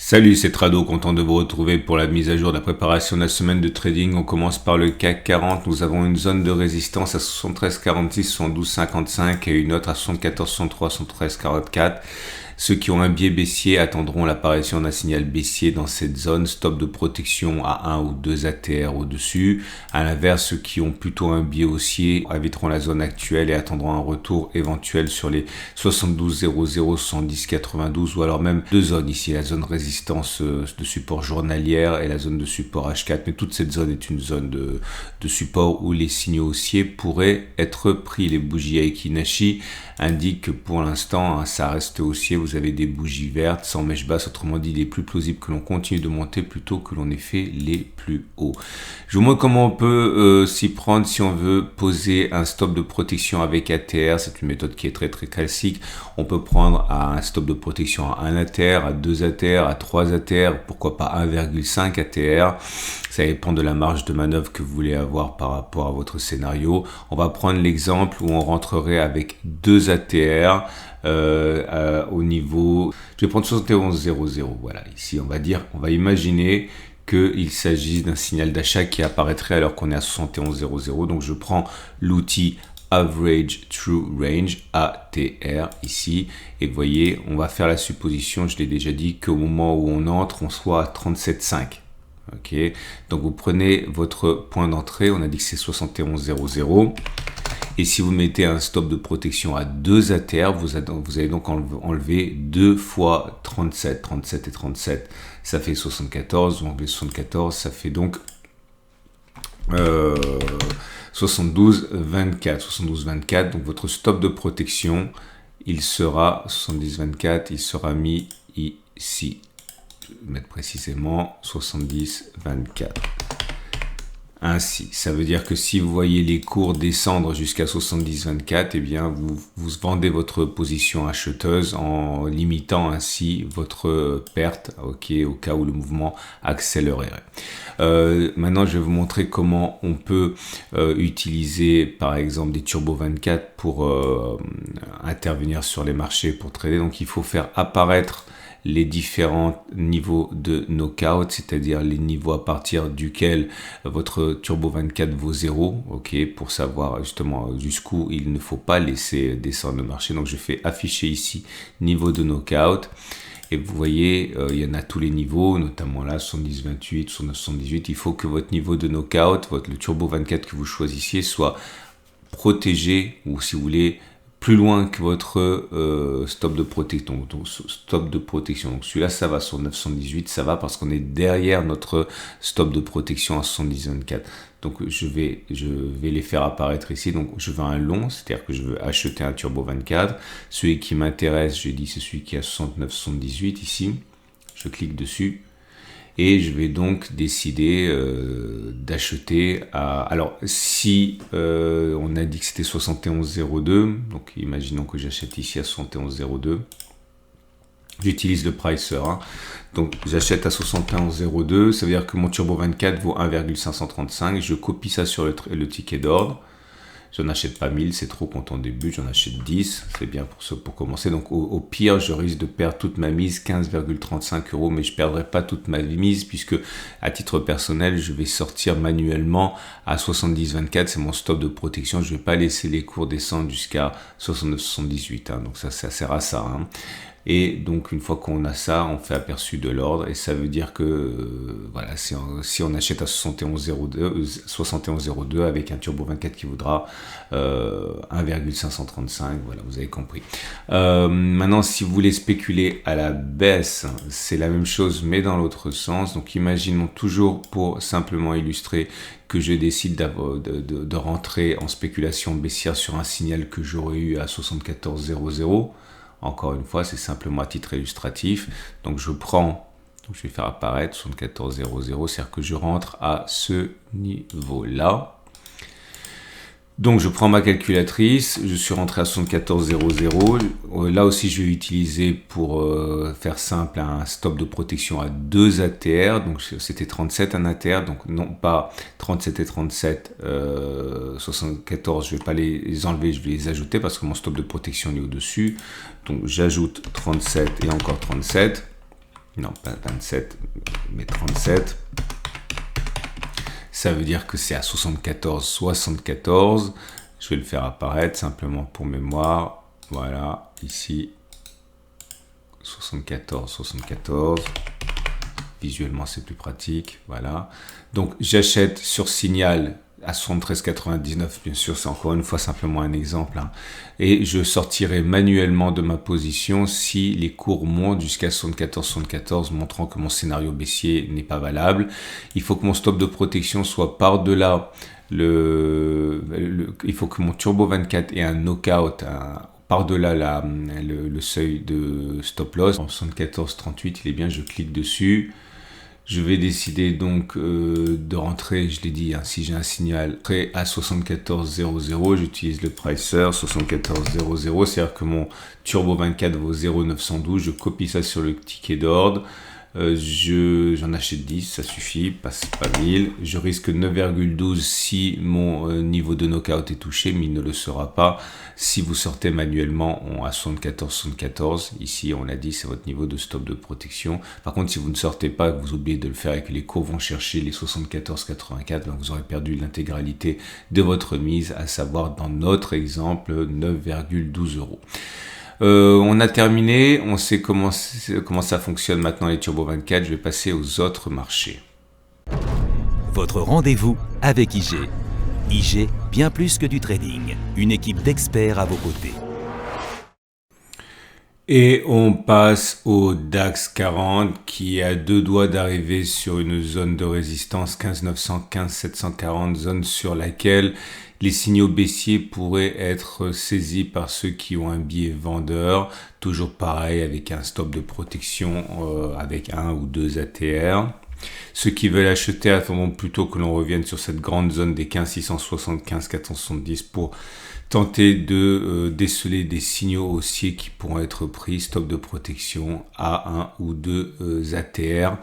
Salut, c'est Trado, content de vous retrouver pour la mise à jour de la préparation de la semaine de trading. On commence par le CAC 40. Nous avons une zone de résistance à 73,46, 72,55 et une autre à 74,63, 73,44. Ceux qui ont un biais baissier attendront l'apparition d'un signal baissier dans cette zone, stop de protection à 1 ou 2 ATR au-dessus. À l'inverse, ceux qui ont plutôt un biais haussier éviteront la zone actuelle et attendront un retour éventuel sur les 72,00, 70,92 ou alors même deux zones ici, la zone résistance de support journalière et la zone de support H4. Mais toute cette zone est une zone de support où les signaux haussiers pourraient être pris. Les bougies Aiki Nashi indiquent que pour l'instant, ça reste haussier. Vous avez des bougies vertes sans mèche basse, autrement dit, il est plus plausible que l'on continue de monter plutôt que l'on ait fait les plus hauts. Je vous montre comment on peut s'y prendre si on veut poser un stop de protection avec ATR. C'est une méthode qui est très classique. On peut prendre un stop de protection à 1 ATR, à 2 ATR, à 3 ATR, pourquoi pas 1,5 ATR. Ça dépend de la marge de manœuvre que vous voulez avoir par rapport à votre scénario. On va prendre l'exemple où on rentrerait avec 2 ATR au niveau, je vais prendre 71,00. Voilà, ici on va imaginer qu'il s'agisse d'un signal d'achat qui apparaîtrait alors qu'on est à 71,00. Donc je prends l'outil Average True Range, ATR ici, et vous voyez, on va faire la supposition, je l'ai déjà dit, qu'au moment où on entre, on soit à 37,5. Ok, donc vous prenez votre point d'entrée, on a dit que c'est 71,00. Et si vous mettez un stop de protection à 2 ATR, vous allez donc enlever 2 fois 37. 37 et 37, ça fait 74. Vous enlevez 74, ça fait donc 72,24. 72,24. Donc votre stop de protection, il sera 70,24. Il sera mis ici. Je vais mettre précisément 70,24. Ainsi, ça veut dire que si vous voyez les cours descendre jusqu'à 70,24, eh bien vous vendez votre position acheteuse en limitant ainsi votre perte, ok, au cas où le mouvement accélérerait. Maintenant, je vais vous montrer comment on peut utiliser par exemple des Turbo 24 pour intervenir sur les marchés pour trader. Donc il faut faire apparaître les différents niveaux de knockout, c'est-à-dire les niveaux à partir duquel votre Turbo 24 vaut 0, ok, pour savoir justement jusqu'où il ne faut pas laisser descendre le marché. Donc je fais afficher ici niveau de knockout. Et vous voyez, il y en a tous les niveaux, notamment là, 70-28, 79-78. Il faut que votre niveau de knockout, le Turbo 24 que vous choisissiez, soit protégé, ou si vous voulez, plus loin que votre stop de protection. Donc stop de protection. Donc celui-là, ça va sur 918, ça va parce qu'on est derrière notre stop de protection à 70,24. Donc je vais les faire apparaître ici. Donc je veux un long, c'est-à-dire que je veux acheter un Turbo 24. Celui qui m'intéresse, j'ai dit, c'est celui qui a 69,78 ici. Je clique dessus. Et je vais donc décider d'acheter à... Alors, si on a dit que c'était 71,02, donc imaginons que j'achète ici à 71,02. J'utilise le pricer. Hein. Donc, j'achète à 71,02. Ça veut dire que mon Turbo 24 vaut 1,535. Je copie ça sur le ticket d'ordre. J'en achète pas 1000, c'est trop quand on débute, j'en achète 10, c'est bien pour commencer. Donc au pire, je risque de perdre toute ma mise, 15,35 €, mais je ne perdrai pas toute ma mise puisque à titre personnel, je vais sortir manuellement à 70,24, c'est mon stop de protection. Je ne vais pas laisser les cours descendre jusqu'à 69,78, hein, donc ça sert à ça. Hein. Et donc une fois qu'on a ça, on fait aperçu de l'ordre et ça veut dire que voilà, si on achète à 71,02 avec un Turbo 24 qui vaudra 1,535, voilà, vous avez compris. Maintenant, si vous voulez spéculer à la baisse, c'est la même chose mais dans l'autre sens. Donc imaginons toujours, pour simplement illustrer, que je décide de rentrer en spéculation baissière sur un signal que j'aurais eu à 74,00. Encore une fois, c'est simplement à titre illustratif. Donc je vais faire apparaître 74,00, c'est-à-dire que je rentre à ce niveau-là. Donc je prends ma calculatrice, je suis rentré à 74,00. Là aussi, je vais utiliser, pour faire simple, un stop de protection à 2 ATR. Donc c'était 37 un ATR, donc non pas 37 et 37, 74, je ne vais pas les enlever, je vais les ajouter parce que mon stop de protection est au-dessus. Donc j'ajoute 37 et encore 37. non pas 27, mais 37. Ça veut dire que c'est à 74,74. Je vais le faire apparaître simplement pour mémoire. Voilà, ici, 74,74. Visuellement, c'est plus pratique. Voilà. Donc, j'achète sur signal à 73,99. Bien sûr, c'est encore une fois simplement un exemple. Hein. Et je sortirai manuellement de ma position si les cours montent jusqu'à 74,74, montrant que mon scénario baissier n'est pas valable. Il faut que mon stop de protection soit par-delà il faut que mon Turbo 24 ait un knockout, par-delà le seuil de stop loss. En 74,38, il est bien, je clique dessus. Je vais décider donc de rentrer, je l'ai dit, hein, si j'ai un signal prêt à 74,00, j'utilise le pricer 74,00, c'est-à-dire que mon Turbo 24 vaut 0,912, je copie ça sur le ticket d'ordre, j'en achète 10, ça suffit, pas 1000, je risque 9,12 si mon niveau de knockout est touché, mais il ne le sera pas si vous sortez manuellement à 74,74. Ici, on l'a dit, c'est votre niveau de stop de protection. Par contre, si vous ne sortez pas, que vous oubliez de le faire et que les cours vont chercher les 74,84, donc vous aurez perdu l'intégralité de votre mise, à savoir dans notre exemple 9,12 €. On a terminé, on sait comment ça fonctionne maintenant les Turbo 24, je vais passer aux autres marchés. Votre rendez-vous avec IG. IG, bien plus que du trading, une équipe d'experts à vos côtés. Et on passe au DAX 40 qui est à deux doigts d'arriver sur une zone de résistance 15 900, 15 740, zone sur laquelle les signaux baissiers pourraient être saisis par ceux qui ont un biais vendeur. Toujours pareil avec un stop de protection avec 1 ou 2 ATR. Ceux qui veulent acheter, attendons plutôt que l'on revienne sur cette grande zone des 15 660, 15 470 pour tenter de déceler des signaux haussiers qui pourront être pris, stop de protection à 1 ou 2 ATR.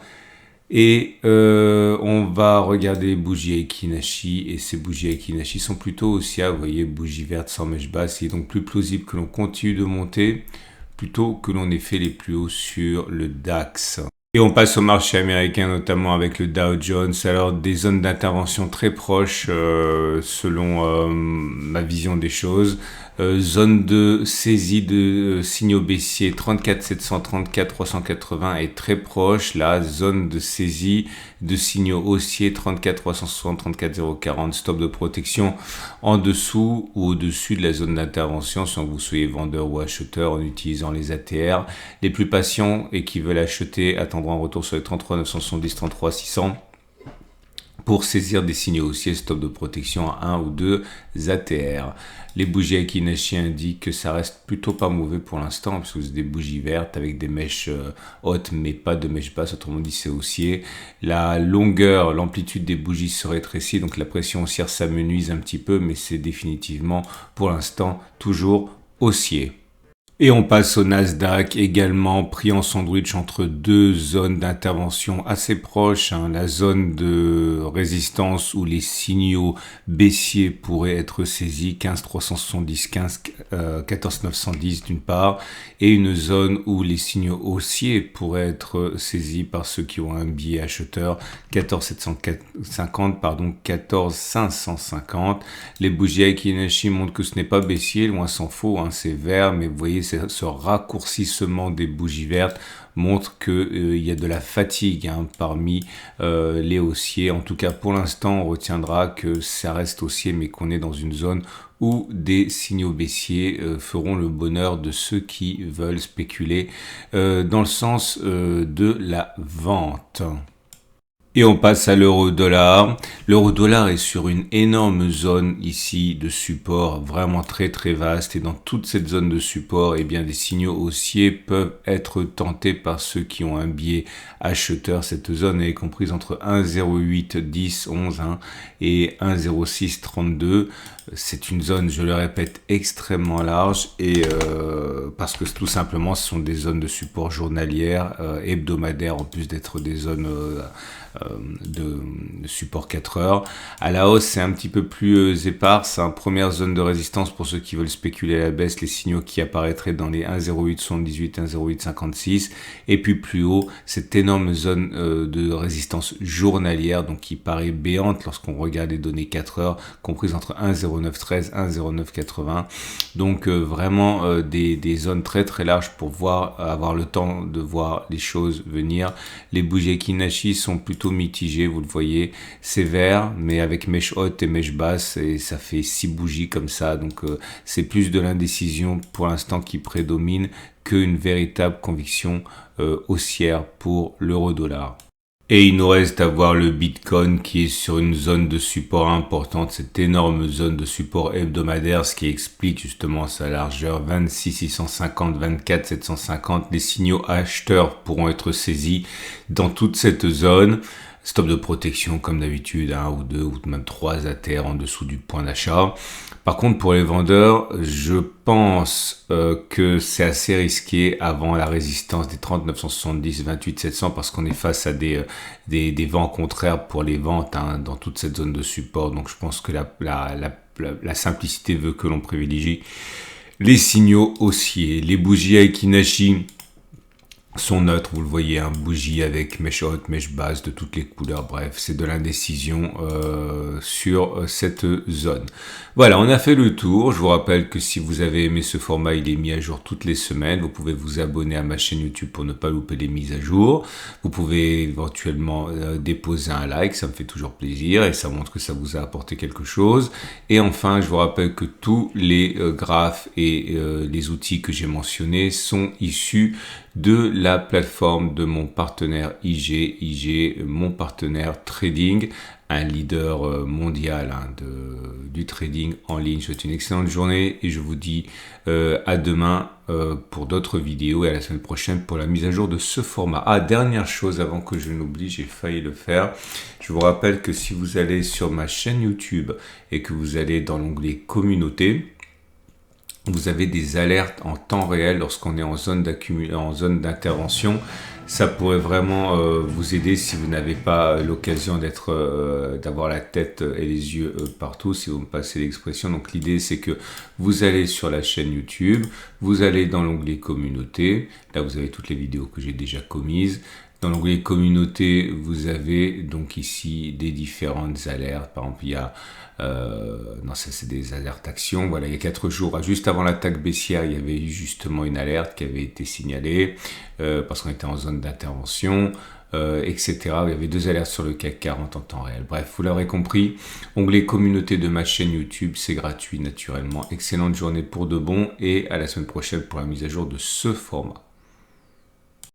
Et on va regarder les bougies Aiki-Nashi, et ces bougies Aiki-Nashi sont plutôt haussières, vous voyez, bougie verte sans mèche basse. Il est donc plus plausible que l'on continue de monter plutôt que l'on ait fait les plus hauts sur le DAX. Et on passe au marché américain, notamment avec le Dow Jones. Alors, des zones d'intervention très proches selon ma vision des choses. Zone de saisie de signaux baissiers 34 734 380 est très proche. La zone de saisie de signaux haussiers 34 360 34 040, stop de protection en dessous ou au-dessus de la zone d'intervention, sans que vous soyez vendeur ou acheteur, en utilisant les ATR. Les plus patients et qui veulent acheter attendront un retour sur les 33 970 33 600 pour saisir des signaux haussiers, stop de protection à 1 ou 2 ATR. Les bougies Aiki-Nashi indiquent que ça reste plutôt pas mauvais pour l'instant, parce que c'est des bougies vertes avec des mèches hautes, mais pas de mèches basses, autrement dit c'est haussier. La longueur, l'amplitude des bougies se rétrécit, donc la pression haussière s'amenuise un petit peu, mais c'est définitivement pour l'instant toujours haussier. Et on passe au Nasdaq, également pris en sandwich entre deux zones d'intervention assez proches, hein, la zone de résistance où les signaux baissiers pourraient être saisis, 15 370, 14 910 d'une part, et une zone où les signaux haussiers pourraient être saisis par ceux qui ont un biais acheteur, 14 750, 14 550. Les bougies Aiki-Nashi montrent que ce n'est pas baissier, loin s'en faut, hein, c'est vert, mais vous voyez, ce raccourcissement des bougies vertes montre qu'il y a de la fatigue, hein, parmi les haussiers. En tout cas, pour l'instant, on retiendra que ça reste haussier, mais qu'on est dans une zone où des signaux baissiers feront le bonheur de ceux qui veulent spéculer dans le sens de la vente. Et on passe à l'euro-dollar. L'euro-dollar est sur une énorme zone ici de support, vraiment très très vaste. Et dans toute cette zone de support, eh bien, des signaux haussiers peuvent être tentés par ceux qui ont un biais acheteur. Cette zone est comprise entre 1,08 10 11 hein, et 1,06 32. C'est une zone, je le répète, extrêmement large, et parce que tout simplement ce sont des zones de support journalières, hebdomadaires, en plus d'être des zones de support 4 heures. À la hausse, c'est un petit peu plus épars. Première zone de résistance pour ceux qui veulent spéculer à la baisse, les signaux qui apparaîtraient dans les 1,0878, 1,0856. Et puis plus haut, cette énorme zone de résistance journalière, donc qui paraît béante lorsqu'on regarde les données 4 heures, comprise entre 1,0913 et 1,0980. Donc vraiment des zones très très larges pour avoir le temps de voir les choses venir. Les bougies Aekinashi sont plutôt mitigées, vous le voyez, c'est vert, mais avec mèche haute et mèche basse, et ça fait 6 bougies comme ça, donc c'est plus de l'indécision pour l'instant qui prédomine qu'une véritable conviction haussière pour l'euro-dollar. Et il nous reste à voir le Bitcoin qui est sur une zone de support importante, cette énorme zone de support hebdomadaire, ce qui explique justement sa largeur 26 650, 24 750. Les signaux acheteurs pourront être saisis dans toute cette zone. Stop de protection comme d'habitude, 1 ou 2 ou même 3 à terre en dessous du point d'achat. Par contre, pour les vendeurs, je pense que c'est assez risqué avant la résistance des 30 970, 28 700 parce qu'on est face à des vents contraires pour les ventes dans toute cette zone de support. Donc, je pense que la simplicité veut que l'on privilégie les signaux haussiers. Les bougies Aekinashi sont neutres, vous le voyez, bougie avec mèche haute, mèche basse de toutes les couleurs, bref, c'est de l'indécision sur cette zone. Voilà, on a fait le tour. Je vous rappelle que si vous avez aimé ce format, il est mis à jour toutes les semaines. Vous pouvez vous abonner à ma chaîne YouTube pour ne pas louper les mises à jour. Vous pouvez éventuellement déposer un like, ça me fait toujours plaisir et ça montre que ça vous a apporté quelque chose. Et enfin, je vous rappelle que tous les graphes et les outils que j'ai mentionnés sont issus de la plateforme de mon partenaire IG, mon partenaire trading, un leader mondial du trading en ligne. Je vous souhaite une excellente journée et je vous dis à demain pour d'autres vidéos et à la semaine prochaine pour la mise à jour de ce format. Ah, dernière chose avant que je n'oublie, j'ai failli le faire. Je vous rappelle que si vous allez sur ma chaîne YouTube et que vous allez dans l'onglet communauté, vous avez des alertes en temps réel lorsqu'on est en zone d'intervention. Ça pourrait vraiment vous aider si vous n'avez pas l'occasion d'avoir la tête et les yeux partout, si vous me passez l'expression. Donc l'idée c'est que vous allez sur la chaîne YouTube, vous allez dans l'onglet communauté, là vous avez toutes les vidéos que j'ai déjà commises. Dans l'onglet communauté, vous avez donc ici des différentes alertes. Par exemple, il y a non, ça c'est des alertes actions. Voilà, il y a 4 jours, juste avant l'attaque baissière, il y avait eu justement une alerte qui avait été signalée parce qu'on était en zone d'intervention, etc. Il y avait 2 alertes sur le CAC 40 en temps réel. Bref, vous l'aurez compris, onglet communauté de ma chaîne YouTube, c'est gratuit naturellement. Excellente journée pour de bon et à la semaine prochaine pour la mise à jour de ce format.